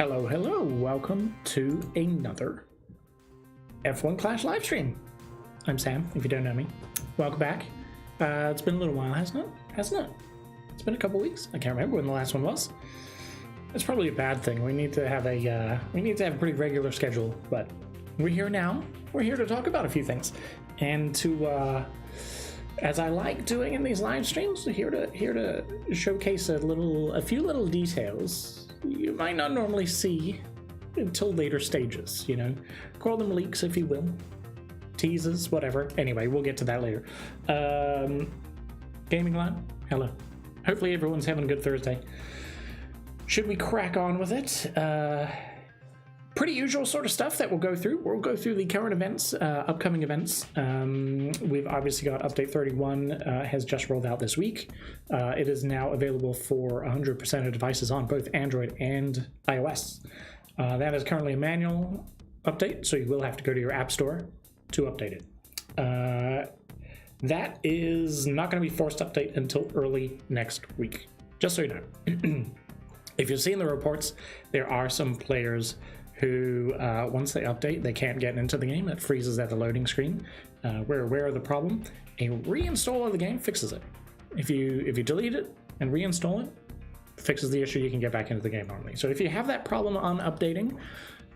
Hello, hello, welcome to another F1 Clash livestream. I'm Sam, if you don't know me. Welcome back. It's been a little while, hasn't it? Hasn't it? It's been a couple weeks. I can't remember when the last one was. It's probably a bad thing. We need to have a pretty regular schedule, but we're here now. We're here to talk about a few things, and to as I like doing in these live streams, here to showcase a few little details you might not normally see until later stages. You know, call them leaks if you will, teases, whatever. Anyway, we'll get to that later. Gaming Line, hello. Hopefully everyone's having a good Thursday. Should we crack on with it? Pretty usual sort of stuff that we'll go through. We'll go through the current events, upcoming events. We've obviously got update 31 has just rolled out this week. It is now available for 100% of devices on both Android and iOS. That is currently a manual update, so you will have to go to your app store to update it. That is not going to be forced update until early next week, just so you know. If you've seen the reports, there are some players who, once they update, they can't get into the game. It freezes at the loading screen. We're aware of the problem. A reinstall of the game fixes it. If you delete it and reinstall it, fixes the issue. You can get back into the game normally. So if you have that problem on updating,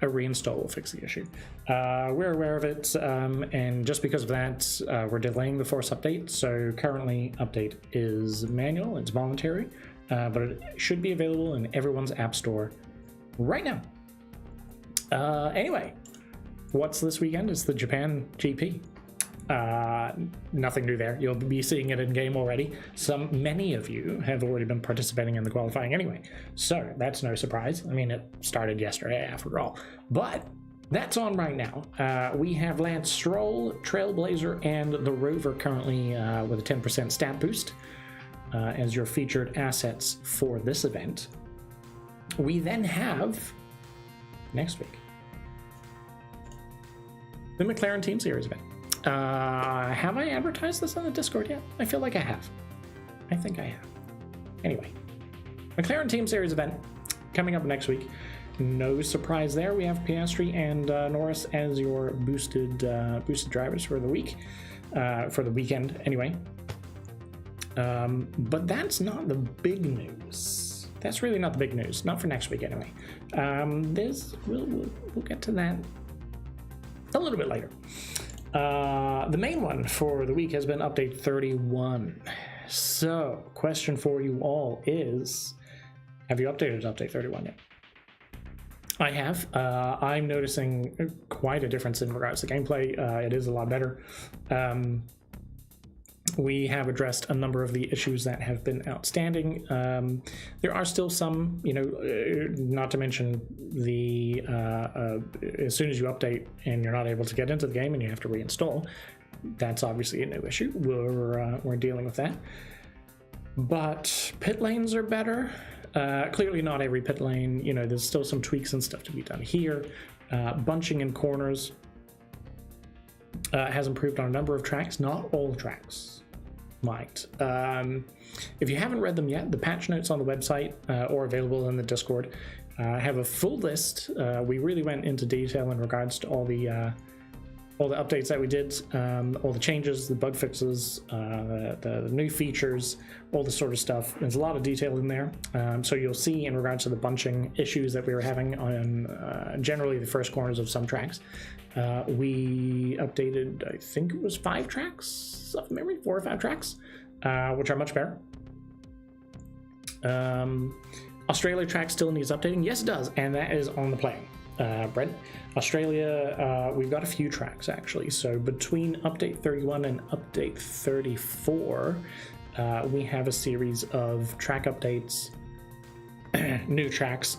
a reinstall will fix the issue. We're aware of it, and just because of that, we're delaying the force update. So currently, update is manual. It's voluntary, but it should be available in everyone's app store right now. Anyway, what's this weekend? It's the Japan GP. Nothing new there. You'll be seeing it in game already. Many of you have already been participating in the qualifying anyway, so that's no surprise. I mean, it started yesterday after all, but that's on right now. We have Lance Stroll, Trailblazer, and the Rover currently with a 10% stat boost as your featured assets for this event. We then have next week the McLaren Team Series event. Have I advertised this on the Discord yet? I feel like I have. I think I have. Anyway, McLaren Team Series event coming up next week. No surprise there. We have Piastri and Norris as your boosted drivers for the week, for the weekend anyway. But that's not the big news. That's really not the big news. Not for next week anyway. We'll get to that a little bit later. The main one for the week has been update 31. So, question for you all is, have you updated update 31 yet? I have. I'm noticing quite a difference in regards to gameplay. It is a lot better. We have addressed a number of the issues that have been outstanding. There are still some, not to mention the as soon as you update and you're not able to get into the game and you have to reinstall, that's obviously a new issue. We're dealing with that. But pit lanes are better. Clearly not every pit lane. There's still some tweaks and stuff to be done here. Bunching in corners has improved on a number of tracks, not all tracks. Might. If you haven't read them yet, the patch notes on the website or available in the Discord have a full list. We really went into detail in regards to all the updates that we did, all the changes, the bug fixes, the new features, all the sort of stuff. There's a lot of detail in there. So you'll see in regards to the bunching issues that we were having on generally the first corners of some tracks. We updated, I think it was 5 tracks of memory, 4 or 5 tracks, which are much better. Australia track still needs updating. Yes, it does, and that is on the plan. Brent, Australia, we've got a few tracks actually. So between update 31 and update 34, we have a series of track updates, new tracks.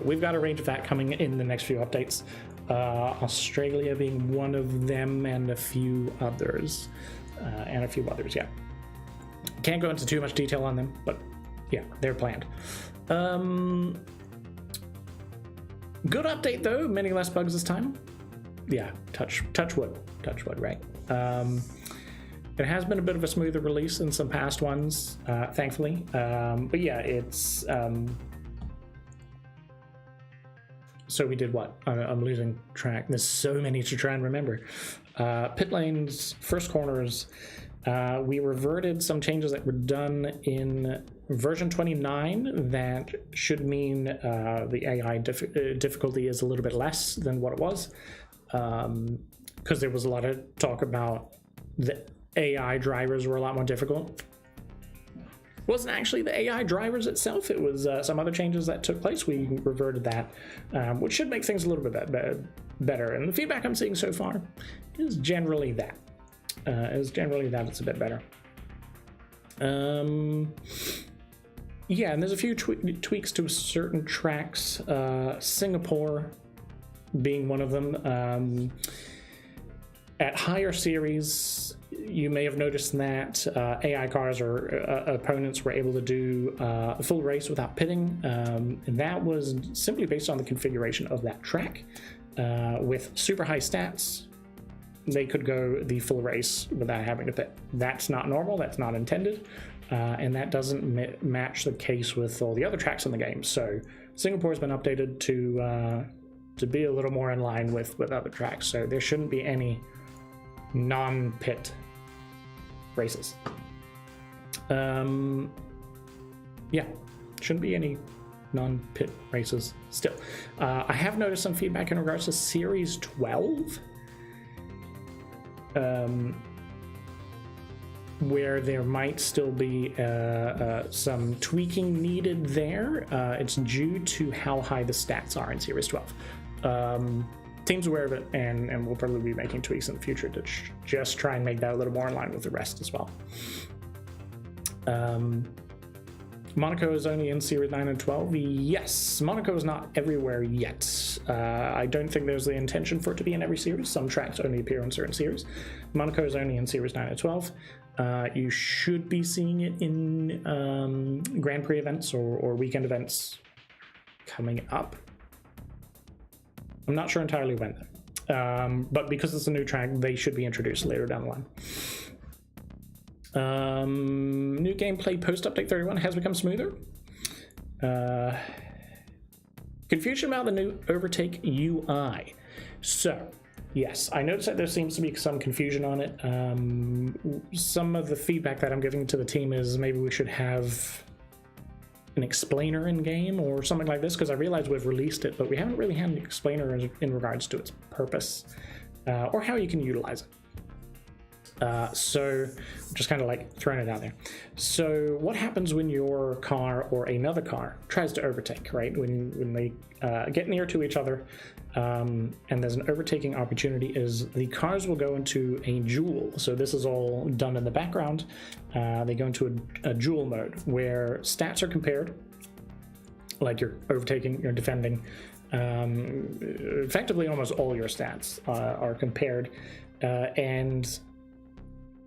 We've got a range of that coming in the next few updates. Australia being one of them, and a few others. Yeah. Can't go into too much detail on them, but yeah, they're planned. Good update though, many less bugs this time. Yeah, Touchwood, right? It has been a bit of a smoother release than some past ones, thankfully. But yeah, it's So we did what? I'm losing track. There's so many to try and remember. Pit lanes, first corners. We reverted some changes that were done in version 29 that should mean the AI difficulty is a little bit less than what it was, because there was a lot of talk about the AI drivers were a lot more difficult. It wasn't actually the AI drivers itself, it was some other changes that took place. We reverted that, which should make things a little bit better. And the feedback I'm seeing so far is generally that. It's a bit better. Yeah, and there's a few tweaks to certain tracks, Singapore being one of them. At higher series, you may have noticed that AI cars or opponents were able to do a full race without pitting, and that was simply based on the configuration of that track. With super high stats, they could go the full race without having to pit. That's not normal, that's not intended, and that doesn't match the case with all the other tracks in the game. So Singapore's been updated to be a little more in line with other tracks, so there shouldn't be any non-pit races. Yeah, shouldn't be any non-pit races still. I have noticed some feedback in regards to Series 12, where there might still be some tweaking needed there. It's due to how high the stats are in Series 12. Team's aware of it, and we'll probably be making tweaks in the future to just try and make that a little more in line with the rest as well. Monaco is only in Series 9 and 12. Yes, Monaco is not everywhere yet. I don't think there's the intention for it to be in every series. Some tracks only appear in certain series. Monaco is only in Series 9 and 12. You should be seeing it in Grand Prix events or weekend events coming up. I'm not sure entirely when, but because it's a new track, they should be introduced later down the line. New gameplay post-update 31 has become smoother. Confusion about the new Overtake UI. So, yes, I noticed that there seems to be some confusion on it. Some of the feedback that I'm giving to the team is maybe we should have an explainer in game or something like this, because I realize we've released it, but we haven't really had an explainer in regards to its purpose or how you can utilize it. So I'm just kind of like throwing it out there. So what happens when your car or another car tries to overtake, right? When they get near to each other and there's an overtaking opportunity, is the cars will go into a duel. So this is all done in the background. They go into a duel mode where stats are compared, like you're overtaking, you're defending. Effectively almost all your stats are compared, and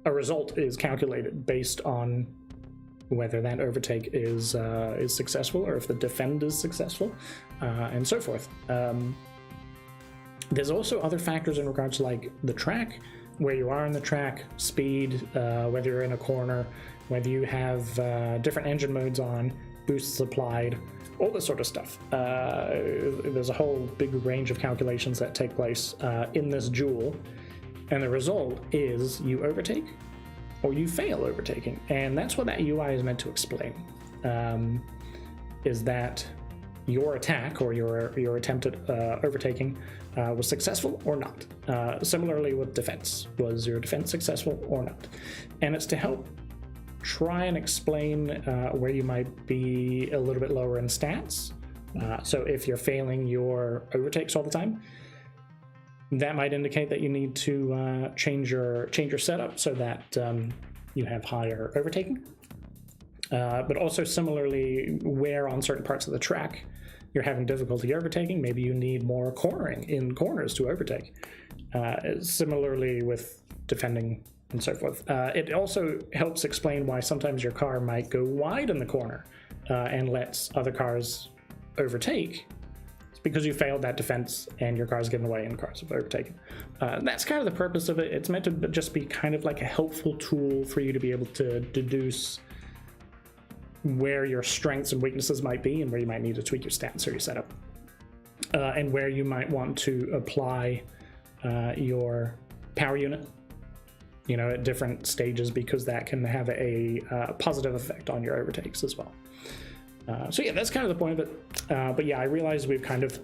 a result is calculated based on whether that overtake is successful or if the defend is successful, and so forth. There's also other factors in regards to like the track, where you are in the track, speed, whether you're in a corner, whether you have different engine modes on, boosts applied, all this sort of stuff. There's a whole big range of calculations that take place in this duel. And the result is you overtake or you fail overtaking. And that's what that UI is meant to explain, is that your attack or your attempt at overtaking was successful or not. Similarly with defense. Was your defense successful or not? And it's to help try and explain where you might be a little bit lower in stats. So if you're failing your overtakes all the time, that might indicate that you need to change your setup so that you have higher overtaking. But also similarly, where on certain parts of the track you're having difficulty overtaking, maybe you need more cornering in corners to overtake. Similarly with defending and so forth. It also helps explain why sometimes your car might go wide in the corner and lets other cars overtake. Because you failed that defense and your car's getting away and cars have overtaken. That's kind of the purpose of it. It's meant to just be kind of like a helpful tool for you to be able to deduce where your strengths and weaknesses might be and where you might need to tweak your stats or your setup. and where you might want to apply your power unit, you know, at different stages, because that can have a positive effect on your overtakes as well. So yeah, that's kind of the point of it. But yeah, I realized we've kind of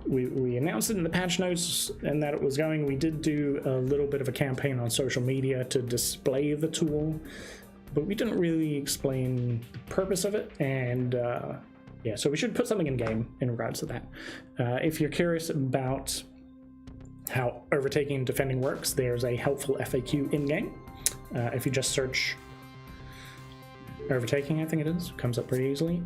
we announced it in the patch notes and that it was going. We did do a little bit of a campaign on social media to display the tool, but we didn't really explain the purpose of it. And yeah, so we should put something in game in regards to that. If you're curious about how overtaking and defending works, there's a helpful FAQ in game. If you just search overtaking, I think it is, comes up pretty easily.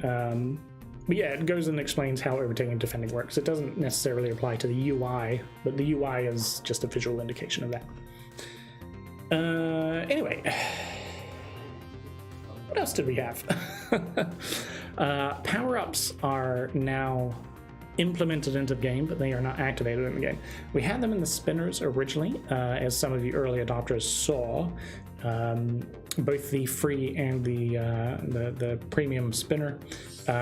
But yeah, it goes and explains how overtaking and defending works. It doesn't necessarily apply to the UI, but the UI is just a visual indication of that. Anyway, what else did we have? Power-ups are now implemented into the game, but they are not activated in the game. We had them in the spinners originally, as some of the early adopters saw. Both the free and the premium spinner.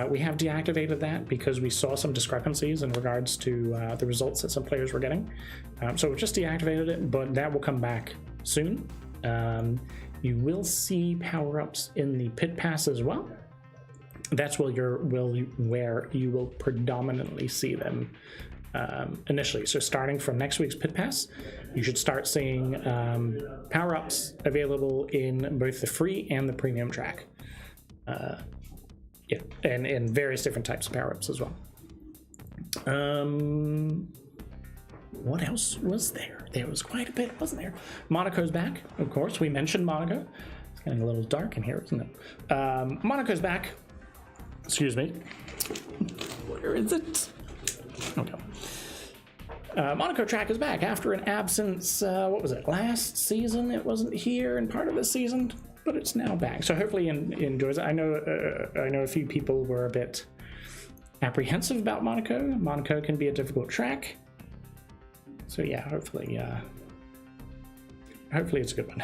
We have deactivated that because we saw some discrepancies in regards to the results that some players were getting. So we've just deactivated it, but that will come back soon. You will see power-ups in the pit pass as well. That's where you will predominantly see them initially. So starting from next week's pit pass, you should start seeing power-ups available in both the free and the premium track. Yeah, and various different types of power-ups as well. What else was there? There was quite a bit, wasn't there? Monaco's back, of course. We mentioned Monaco. It's getting a little dark in here, isn't it? Monaco's back. Excuse me. Where is it? Okay. Monaco track is back after an absence. What was it? Last season it wasn't here, and part of this season, but it's now back. So hopefully enjoys it. I know a few people were a bit apprehensive about Monaco. Monaco can be a difficult track. So yeah, hopefully it's a good one.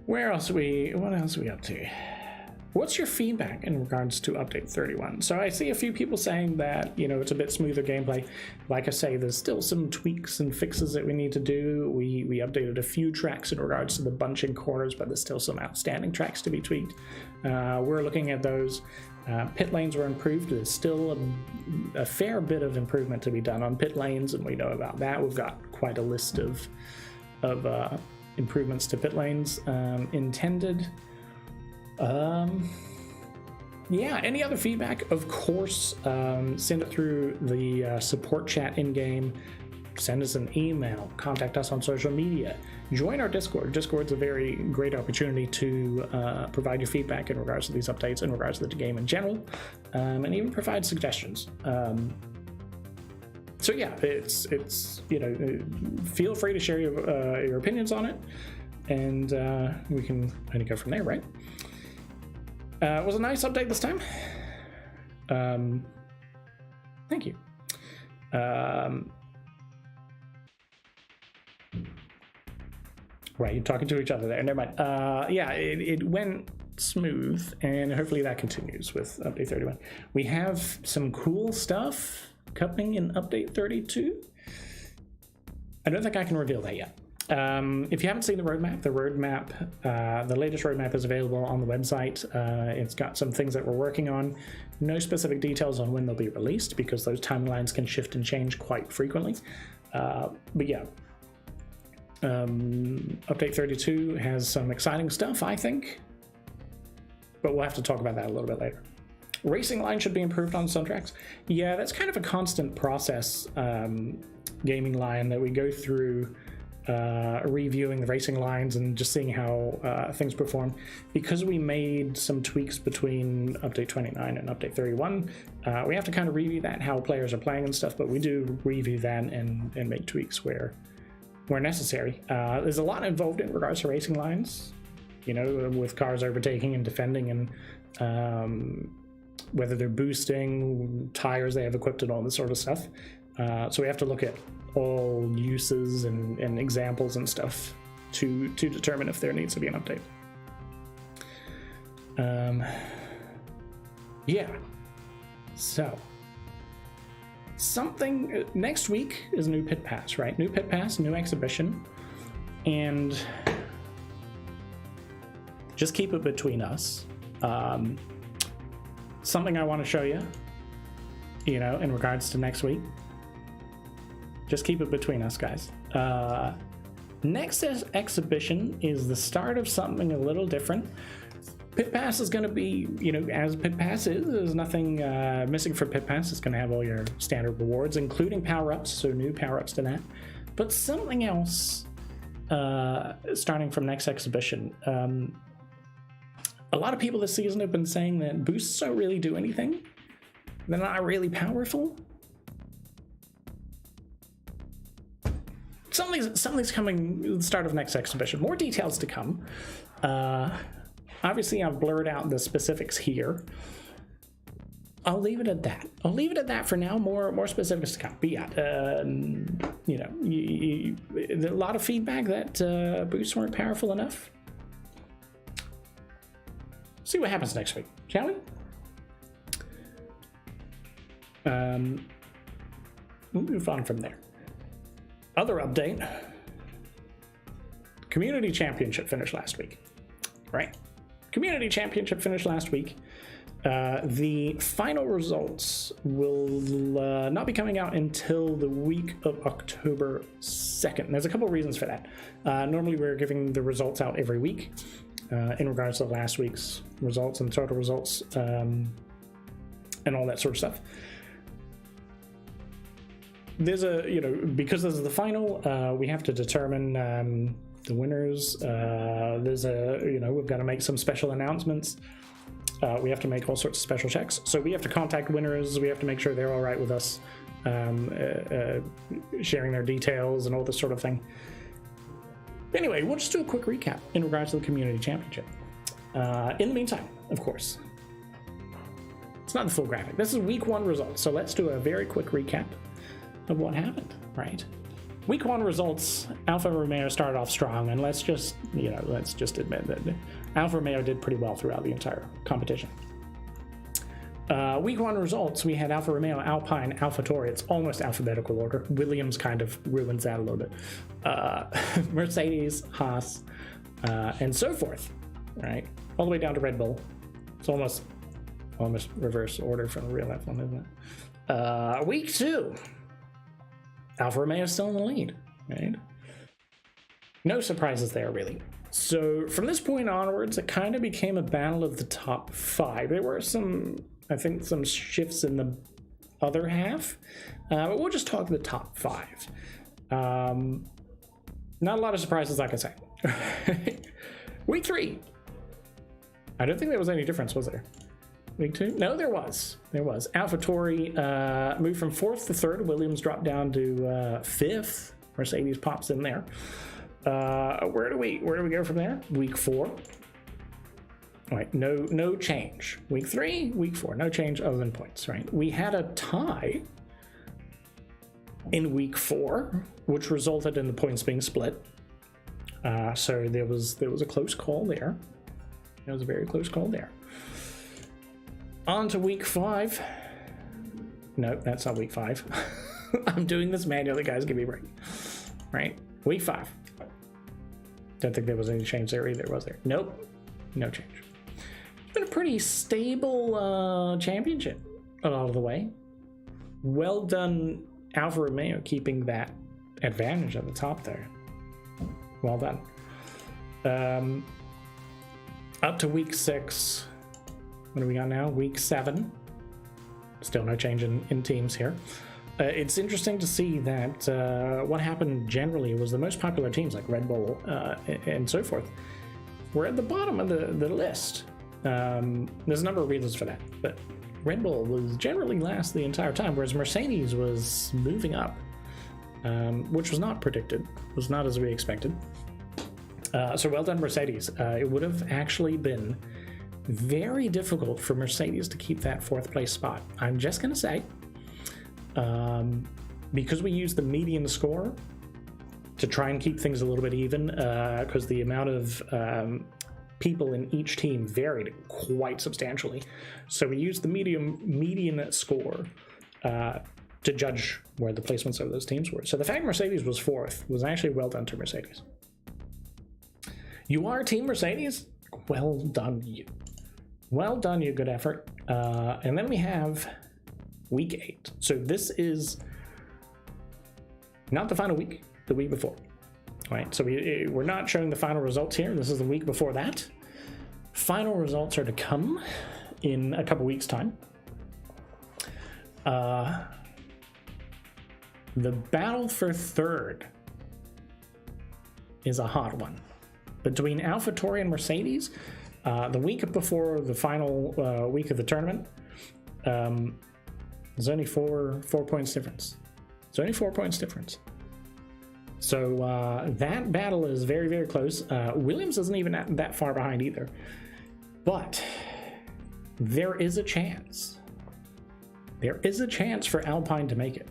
What else are we up to? What's your feedback in regards to update 31? So I see a few people saying that, you know, it's a bit smoother gameplay. Like I say, there's still some tweaks and fixes that we need to do. We updated a few tracks in regards to the bunching corners, but there's still some outstanding tracks to be tweaked. We're looking at those. Pit lanes were improved. There's still a fair bit of improvement to be done on pit lanes, and we know about that. We've got quite a list of improvements to pit lanes intended. Yeah, any other feedback, of course, send it through the support chat in game. Send us an email, contact us on social media, join our Discord. Discord's a very great opportunity to provide your feedback in regards to these updates, in regards to the game in general, and even provide suggestions. So yeah, it's you know, feel free to share your opinions on it, and we can kind of go from there, right? It was a nice update this time. Thank you. Right, you're talking to each other there. Never mind. Yeah, it went smooth, and hopefully that continues with update 31. We have some cool stuff coming in update 32. I don't think I can reveal that yet. If you haven't seen the roadmap, the latest roadmap is available on the website. It's got some things that we're working on. No specific details on when they'll be released, because those timelines can shift and change quite frequently. But yeah, update 32 has some exciting stuff, I think, but we'll have to talk about that a little bit later. Racing line should be improved on some tracks. Yeah, that's kind of a constant process, gaming line, that we go through, reviewing the racing lines and just seeing how things perform. Because we made some tweaks between update 29 and update 31, we have to kind of review that, how players are playing and stuff, but we do review that and make tweaks where necessary. There's a lot involved in regards to racing lines, you know, with cars overtaking and defending, and whether they're boosting, tires they have equipped, and all this sort of stuff. So we have to look at all uses and examples and stuff to determine if there needs to be an update. yeah. So, something next week is new pit pass, right? New pit pass, new exhibition, and just keep it between us. Something I want to show you, in regards to next week. Just keep it between us, guys. Next exhibition is the start of something a little different. Pit Pass is going to be, as Pit Pass is, there's nothing missing for Pit Pass. It's going to have all your standard rewards, including power-ups, so new power-ups to that. But something else starting from next exhibition. A lot of people this season have been saying that boosts don't really do anything. They're not really powerful. Something's coming at the start of next exhibition. More details to come. Obviously, I've blurred out the specifics here. I'll leave it at that. I'll leave it at that for now. More specifics to come. But yeah, a lot of feedback that boosts weren't powerful enough. See what happens next week, shall we? We'll move on from there. Other update. Community Championship finished last week. Right? Community Championship finished last week. The final results will not be coming out until the week of October 2nd. There's a couple of reasons for that. Normally we're giving the results out every week in regards to last week's results and total results and all that sort of stuff. There's because this is the final, we have to determine the winners. We've got to make some special announcements. We have to make all sorts of special checks. So we have to contact winners. We have to make sure they're all right with us sharing their details and all this sort of thing. Anyway, we'll just do a quick recap in regards to the Community Championship. In the meantime, of course, it's not the full graphic. This is week 1 results. So let's do a very quick recap of what happened, right? Week 1 results, Alfa Romeo started off strong, and let's just admit that Alfa Romeo did pretty well throughout the entire competition. Week 1 results, we had Alfa Romeo, Alpine, AlphaTauri. It's almost alphabetical order. Williams kind of ruins that a little bit. Mercedes, Haas, and so forth, right? All the way down to Red Bull. It's almost reverse order from the real F1, isn't it? Week 2, Alfa Romeo is still in the lead, right? No surprises there, really. So from this point onwards, it kind of became a battle of the top 5. There were some shifts in the other half, but we'll just talk the top 5. Not a lot of surprises, like I say. Week 3. I don't think there was any difference, was there? Week 2? No, there was. AlphaTauri moved from 4th to 3rd. Williams dropped down to 5th. Mercedes pops in there. Where do we go from there? Week 4. All right, no change. Week 3, week 4, no change other than points, right? We had a tie in week 4, which resulted in the points being split. So there was a close call there. There was a very close call there. On to week 5. No, that's not week 5. I'm doing this manually, guys. Give me a break. Right? Week 5. Don't think there was any change there either, was there? Nope. No change. It's been a pretty stable championship a lot of the way. Well done, Alfa Romeo, keeping that advantage at the top there. Well done. Up to week 6. What do we got now? Week 7. Still no change in teams here. It's interesting to see that what happened generally was the most popular teams like Red Bull and so forth were at the bottom of the list. There's a number of reasons for that, but Red Bull was generally last the entire time, whereas Mercedes was moving up, which was not predicted, was not as we expected. So well done, Mercedes. It would have actually been very difficult for Mercedes to keep that 4th place spot. I'm just going to say, because we use the median score to try and keep things a little bit even, because the amount of people in each team varied quite substantially. So we used the median score to judge where the placements of those teams were. So the fact Mercedes was 4th was actually well done to Mercedes. You are Team Mercedes? Well done, you. Well done, you. Good effort. And then we have week 8. So this is not the final week, the week before. Right, so we're not showing the final results here. This is the week before that. Final results are to come in a couple weeks' time. The battle for 3rd is a hot one. Between AlphaTauri and Mercedes, the week before the final week of the tournament, there's only four points difference. It's only 4 points difference. So that battle is very, very close. Williams isn't even that far behind either. But there is a chance. There is a chance for Alpine to make it.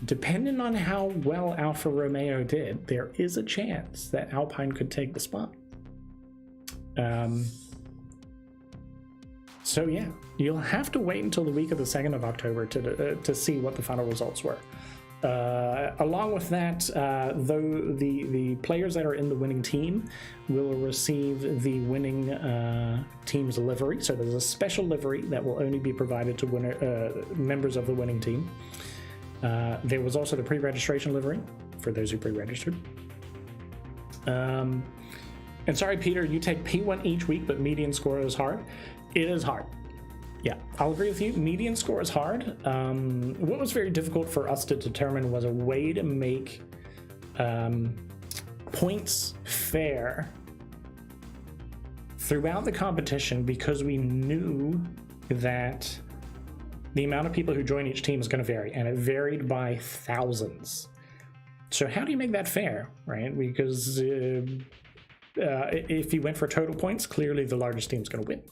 Depending on how well Alfa Romeo did, there is a chance that Alpine could take the spot. So yeah, you'll have to wait until the week of the 2nd of October to see what the final results were. Along with that, though, the players that are in the winning team will receive the winning team's livery. So there's a special livery that will only be provided to members of the winning team. There was also the pre-registration livery for those who pre-registered. And sorry, Peter, you take P1 each week, but median score is hard. It is hard. Yeah, I'll agree with you. Median score is hard. What was very difficult for us to determine was a way to make points fair throughout the competition, because we knew that the amount of people who join each team is going to vary, and it varied by thousands. So how do you make that fair, right? Because if you went for total points, clearly the largest team is going to win.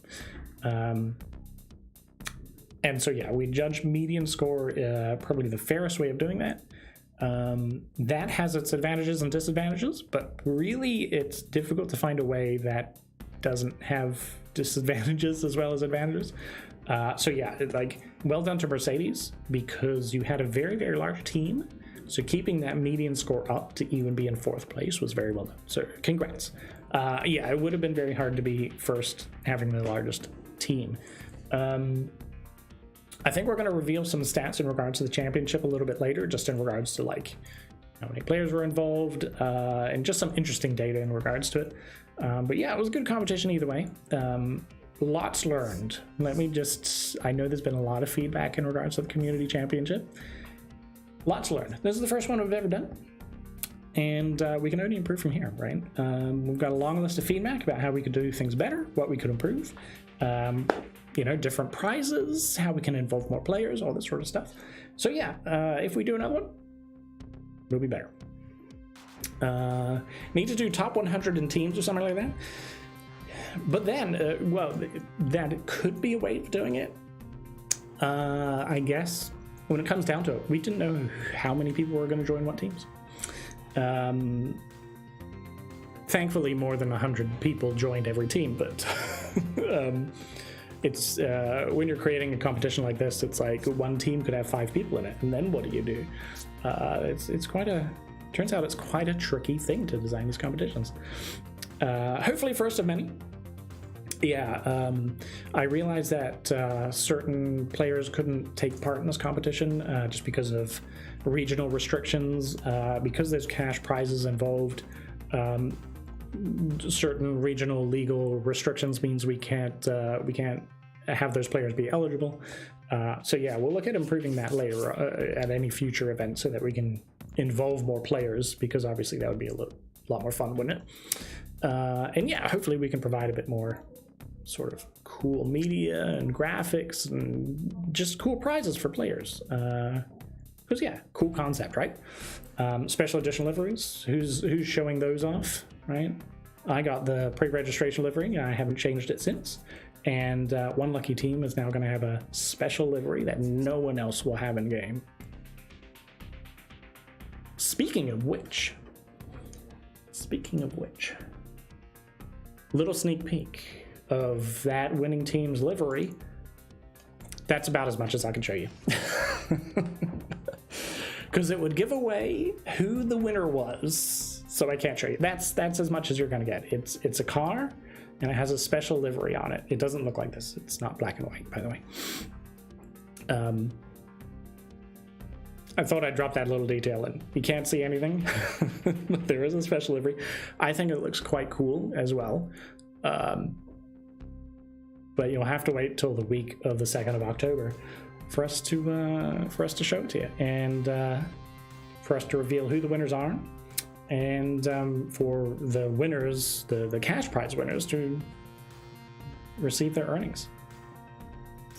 And so, yeah, we judge median score, probably the fairest way of doing that. That has its advantages and disadvantages, but really it's difficult to find a way that doesn't have disadvantages as well as advantages. So yeah, like, well done to Mercedes, because you had a very, very large team. So keeping that median score up to even be in 4th place was very well done. So congrats. Yeah, it would have been very hard to be first having the largest team. I think we're going to reveal some stats in regards to the championship a little bit later, just in regards to like how many players were involved, and just some interesting data in regards to it. But yeah, it was a good competition either way. Lots learned. I know there's been a lot of feedback in regards to the community championship. Lots learned. This is the first one we've ever done, and we can only improve from here, right? We've got a long list of feedback about how we could do things better, what we could improve. You know, different prizes, how we can involve more players, all this sort of stuff. So yeah, if we do another one, we'll be better. Need to do top 100 in teams or something like that. But then, well, that could be a way of doing it. I guess when it comes down to it, we didn't know how many people were going to join what teams. Thankfully, more than 100 people joined every team, but it's when you're creating a competition like this, it's like one team could have 5 people in it, and then what do you do? Turns out it's quite a tricky thing to design these competitions. Hopefully first of many. Yeah, I realized that certain players couldn't take part in this competition just because of regional restrictions, because there's cash prizes involved. Certain regional legal restrictions means we can't have those players be eligible. So yeah, we'll look at improving that later at any future event so that we can involve more players, because obviously that would be a lot more fun, wouldn't it? And yeah, hopefully we can provide a bit more sort of cool media and graphics and just cool prizes for players. Because yeah, cool concept, right? Special edition liveries, who's showing those off, right? I got the pre-registration livery. I haven't changed it since. And one lucky team is now going to have a special livery that no one else will have in game. Speaking of which, little sneak peek of that winning team's livery. That's about as much as I can show you. Because it would give away who the winner was, so I can't show you. That's as much as you're going to get. It's a car, and it has a special livery on it. It doesn't look like this. It's not black and white, by the way. I thought I'd drop that little detail in. You can't see anything, but there is a special livery. I think it looks quite cool as well. But you'll have to wait till the week of the 2nd of October for us to show it to you, and for us to reveal who the winners are, and for the winners, the cash prize winners, to receive their earnings.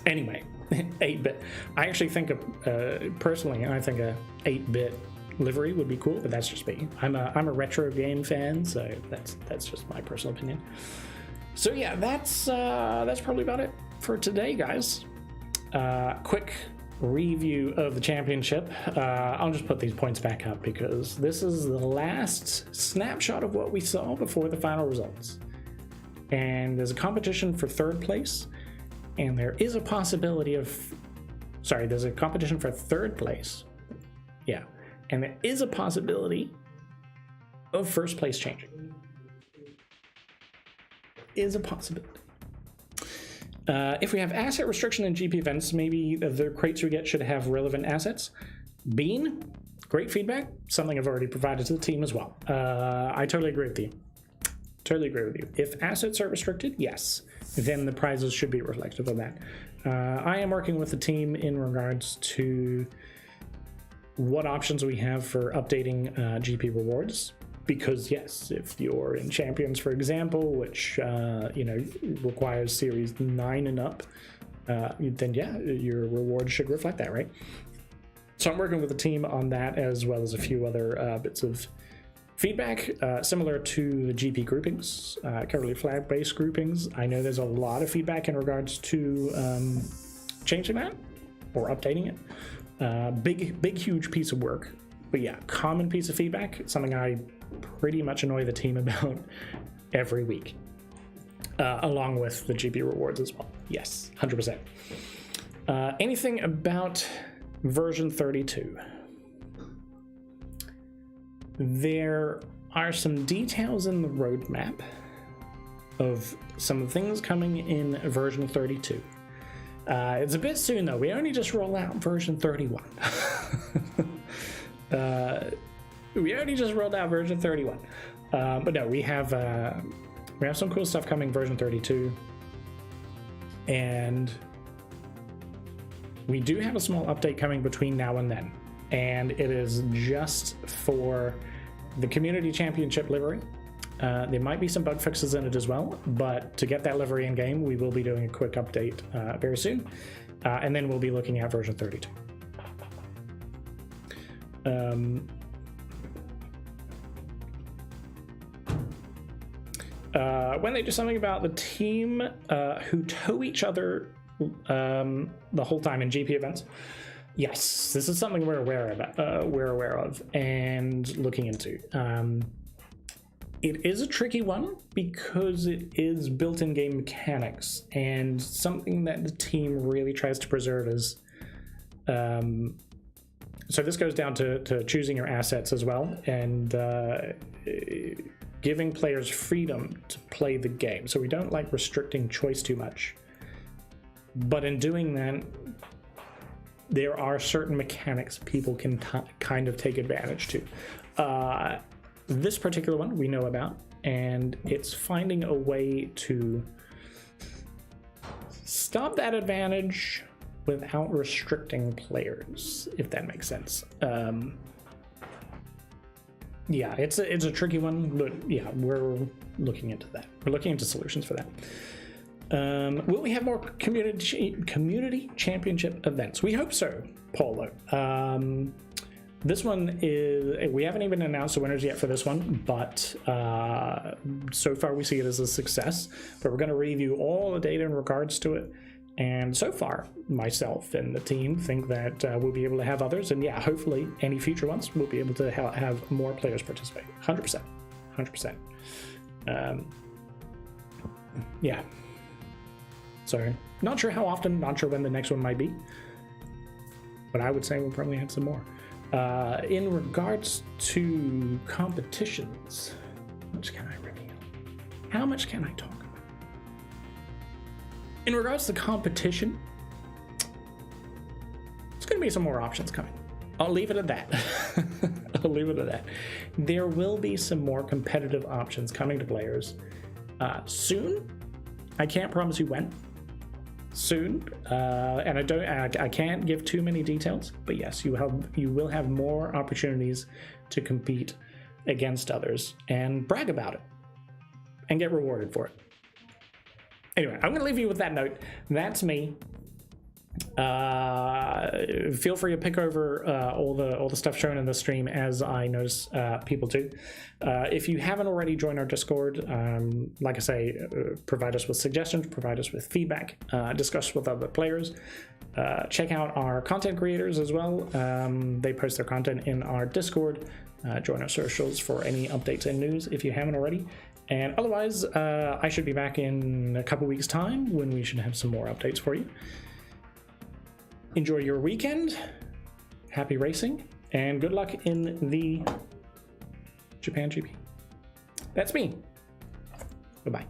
Anyway, 8-bit. I actually think personally, I think a 8-bit livery would be cool, but that's just me. I'm a retro game fan, so that's just my personal opinion. So yeah, that's probably about it for today, guys. Quick review of the championship. I'll just put these points back up because this is the last snapshot of what we saw before the final results. And there's a competition for 3rd place, and there is a possibility of... Sorry, there's a competition for 3rd place. Yeah, and there is a possibility of 1st place changing. Is a possibility. If we have asset restriction in GP events, maybe the crates we get should have relevant assets. Bean, great feedback. Something I've already provided to the team as well. I totally agree with you. Totally agree with you. If assets are restricted, yes, then the prizes should be reflective of that. I am working with the team in regards to what options we have for updating GP rewards. Because yes, if you're in Champions, for example, which requires Series 9 and up, then yeah, your reward should reflect that, right? So I'm working with the team on that, as well as a few other bits of feedback, similar to the GP groupings, currently flag-based groupings. I know there's a lot of feedback in regards to changing that or updating it. Big, huge piece of work. But yeah, common piece of feedback, something I pretty much annoy the team about every week, along with the GP rewards as well. Yes, 100%. Anything about version 32? There are some details in the roadmap of some things coming in version 32. It's a bit soon though. We only just roll out version 31. We already just rolled out version 31, but no, we have some cool stuff coming version 32, and we do have a small update coming between now and then, and it is just for the community championship livery. There might be some bug fixes in it as well, but to get that livery in game, we will be doing a quick update very soon, and then we'll be looking at version 32. When they do something about the team who tow each other the whole time in GP events, yes, this is something we're aware of and looking into. It is a tricky one because it is built-in game mechanics, and something that the team really tries to preserve is so this goes down to choosing your assets as well, and giving players freedom to play the game. So we don't like restricting choice too much. But in doing that, there are certain mechanics people can kind of take advantage to. This particular one we know about, and it's finding a way to stop that advantage without restricting players, if that makes sense. Yeah, it's a tricky one, but yeah, we're looking into that. We're looking into solutions for that. Will we have more community championship events? We hope so, Paulo. This one is, we haven't even announced the winners yet for this one, but so far we see it as a success. But we're going to review all the data in regards to it. And so far, myself and the team think that we'll be able to have others. And yeah, hopefully any future ones, we'll be able to have more players participate. 100%. 100%. yeah. So not sure how often, not sure when the next one might be, but I would say we'll probably have some more. In regards to competitions, how much can I reveal? How much can I talk about? In regards to competition, there's going to be some more options coming. I'll leave it at that. I'll leave it at that. There will be some more competitive options coming to players soon. I can't promise you when. Soon, and I can't give too many details, but yes, you will have more opportunities to compete against others and brag about it and get rewarded for it. Anyway, I'm gonna leave you with that note. That's me. Feel free to pick over all the stuff shown in the stream as I notice people do. If you haven't already joined our Discord, like I say, provide us with suggestions, provide us with feedback, discuss with other players. Check out our content creators as well. They post their content in our Discord. Join our socials for any updates and news if you haven't already. And otherwise, I should be back in a couple weeks' time when we should have some more updates for you. Enjoy your weekend, happy racing, and good luck in the Japan GP. That's me. Bye-bye.